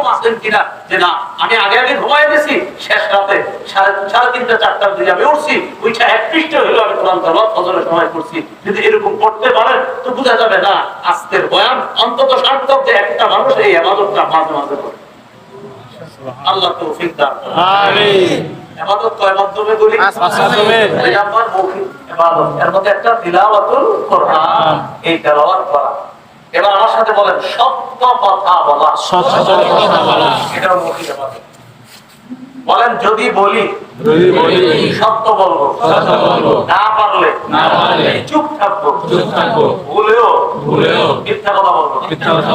এরকম আছেন কিনা যে না আমি আগে আগে ঘুমাই গেছি, শেষ রাতে সাড়ে 3টা 4টার দিকে আমি উঠছি, ওইটা এক পৃষ্ঠ হইলো আমি কোরআন তেলাওয়াত ফজরের সময় করছি। যদি এরকম করতে পারেন তো বোঝা যাবে না আজকের বয়ান অন্তত সার্থক যে একটা মানুষ এই ইবাদতটা মাঝে মাঝে করে। আল্লাহ তৌফিক দান করুন। আমিন। ইবাদত কয় মাধ্যমে করি? 5 মাধ্যমে। এই নাম্বার মৌখিক ইবাদত, এর মধ্যে একটা তিলাওয়াতুল কোরআন, এই তেলাওয়াত করা। এবার আমার সাথে বলেন সত্য কথা বলা। সত্য কথা বলা, এটা মৌখিক ইবাদত। বলেন যদি বলি সত্য বলবো, না পারলে চুপ থাকবো, ভুলেও মিথ্যা কথা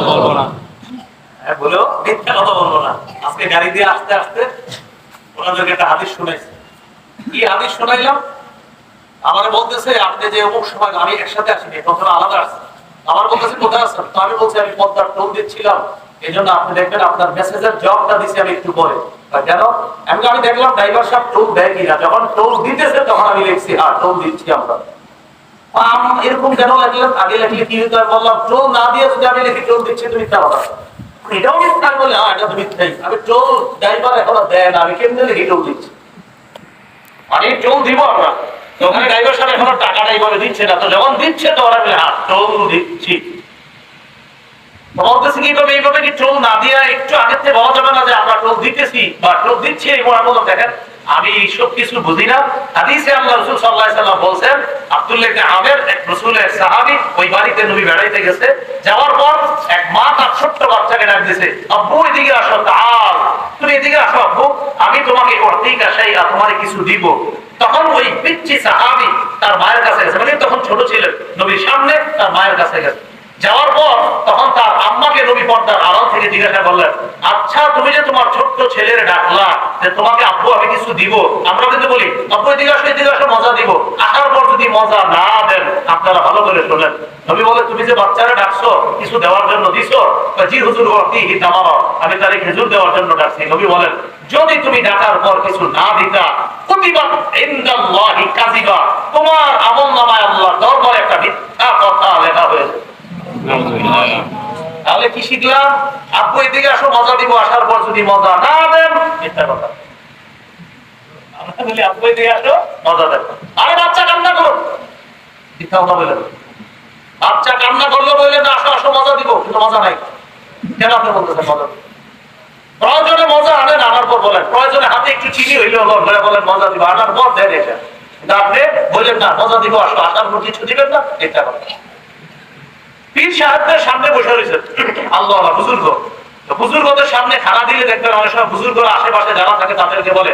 বলবো না। বলেও মিথ্যা কথা বলবো না। আজকে গাড়ি দিয়ে আসতে আসতে ওনাদেরকে একটা হাদিস শুনাইছি। কি হাদিস শোনাইলাম? আমার বলতেছে আপনি যে অমুক সময়, আমি একসাথে আসিনি, কথা আলাদা আসছে। আমার বলতেছে কোথায় আছেন? তো আমি বলছি আমি পদ্মার টোল দিচ্ছিলাম, এই জন্য আপনি দেখবেন আপনার মেসেজের জবাবটা দিচ্ছি আমি একটু পরে। কেন? আমি দেখলাম ড্রাইভার সাহেব টোল দেয় কিনা, যখন টোল দিতেছে তখন আমি লিখছি হ্যাঁ টোল দিচ্ছি আমরা। এরকম কেন লাগলাম? আগে লাগলে কি হতো? বললাম টোল না দিয়ে যদি আমি লিখি টোল দিচ্ছি তুমি মিথ্যা কথা, এটাও মিথ্যা বলে হ্যাঁ এটা তো মিথ্যাই। আমি টোল ড্রাইভার এখনো দেয় না, আমি কেমনে লিখি টোল দিচ্ছি? মানে টোল দিব আমরা, ওখানে ড্রাইভার সাহেব এখনো টাকা ড্রাইভারে দিচ্ছে না, তো যখন দিচ্ছে তখন আমি হ্যাঁ টোল দিচ্ছি। বলতেছি কি এইভাবে কি টোল না দিয়ে একটু আগের থেকে বলা যাবে না যে আমরা টোল দিতেছি বা টোল দিচ্ছি? এই মনে দেখেন আমি এইসব কিছু বুঝি না। হাদিসে আল্লাহ রাসূল সাল্লাল্লাহু আলাইহি ওয়াসাল্লাম বলেন, আব্দুল্লাহ ইবনে আমের এক রাসূলের সাহাবী, ওই বাড়িতে নবী বেড়াইতে গেছে, যাওয়ার পর এক মা তার ছোট্ট বাচ্চাকে ডাক দিয়েছে, আব্বু এদিকে আসো, তাআল, তুমি এদিকে আসো আব্বু, আমি তোমাকে অর্তিকা শাইআ, তোমারে কিছু দিব। তখন ওই পিচ্চি সাহাবী তার মায়ের কাছে গেছে, মানে তখন ছোট ছিলেন, নবীর সামনে তার মায়ের কাছে গেছে। যাওয়ার পর তখন তার আম্মাকে নবী পর্দার আড়াল থেকে জিজ্ঞাসা করলেন, আচ্ছা তুমি যে তোমার ছোট্ট ছেলের ডাকলা যে তোমাকে আব্বু আমি কিছু দিব, আমরা কিন্তু বলি আব্বু এদিকে আসো মজা দিব, আসার পর যদি মজা না দেন আপনারা ভালো করে শোনেন। নবী বলে তুমি যে বাচ্চারা ডাকছো কিছু দেওয়ার জন্য দিছো? জি হুজুর, আমি তারে খেজুর দেওয়ার জন্য ডাকছি। নবী বলেন যদি তুমি ডাকার পর কিছু না দিতা, কুতিবাত ইনদাল্লাহি কাযিবা, তোমার আমলনামায় আল্লাহর দরবারে একটা মিথ্যা কথা লেখা হয়েছে। তাহলে কি শিখলাম? আব্বু এদিকে আসো মজা দিব, আসার পর যদি মজা না দেন মিথ্যা কথা। আমরা বলি আব্বু এদিকে আসো মজা দেন, আরে বাচ্চা কান্না করো, মিথ্যা কথা বলেন। বাচ্চা কান্না করলো বলে না আসো আসো মজা দিব, কিন্তু মজা নাই। কেন আপনি বলতেছেন মজা? প্রয়োজনে মজা আনেন, আনার পর বলেন, প্রয়োজনে হাতে একটু চিনি হইলেও বলেন মজা দিব, আনার পর দেন এটা। কিন্তু আপনি বললেন না মজা দিব আসো, আসার পর কিছু দিবেন না, মিথ্যা কথা। পীর সাহেবদের সামনে বসে রয়েছে আল্লাহ বুজুর্গ, বুজুর্গদের সামনে খানা দিলে দেখবেন অনেক সময় বুজুর্গরা আশেপাশে যারা থাকে তাদেরকে বলে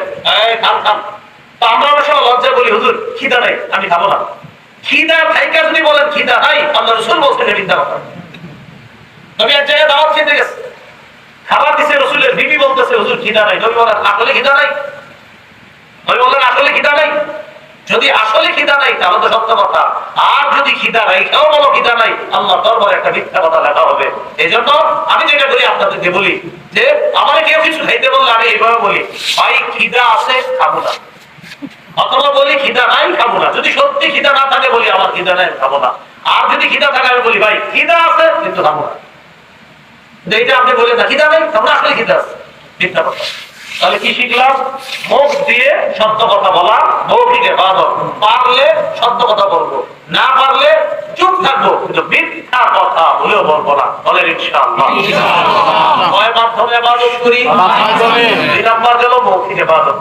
এই খান খান। তো আমরা অনেক সময় লজ্জায় বলি হুজুর খিদা নাই আমি খাবো না। খিদা খাইকা যদি বলেন খিদা নাই, আল্লাহ রাসূল বলছেন মিথ্যা কথা। নবী এক জায়গায় দাওয়াত খেতে গেছে, খাবার দিছে, রাসূলের বিবি বলতেছে হুজুর খিদা নাই। নবী বলেন আসলে খিদা নাই? নবী বলেন আসলে খিদা নাই? যদি আসলে খিদা নাই তাহলে তো সত্য কথা, আর যদি খিদা নাই কেউ বলো খিদা নাই, আল্লাহর দরবারে একটা মিথ্যা কথা লেখা হবে। এই জন্য আমি যেটা করি আপনাদেরকে বলি যে আমার কেউ কিছু খাইতে বললে আমি এইভাবে বলি ভাই খিদা আছে খাবো না, অথবা বলি খিদা নাই খাবো না। যদি সত্যি খিদা না থাকে বলি আমার খিদা নাই খাবো না, আর যদি খিদা থাকে আমি বলি ভাই খিদা আছে কিন্তু খাবো না। এইটা আপনি বলে না খিদা নাই খাবো না, আসলে খিদা আছে, মিথ্যা কথা। তাহলে কি শিখলাম? মুখ দিয়ে সত্য কথা বলা মৌখিক ইবাদত। পারলে সত্য কথা বলবো, না পারলে চুপ থাকবো, কিন্তু মিথ্যা কথা বলেও বলবো না। বলেন ইনশাআল্লাহ। কয় মাধ্যমে ইবাদত করি? 2 নাম্বার গেল মৌখিক ইবাদত।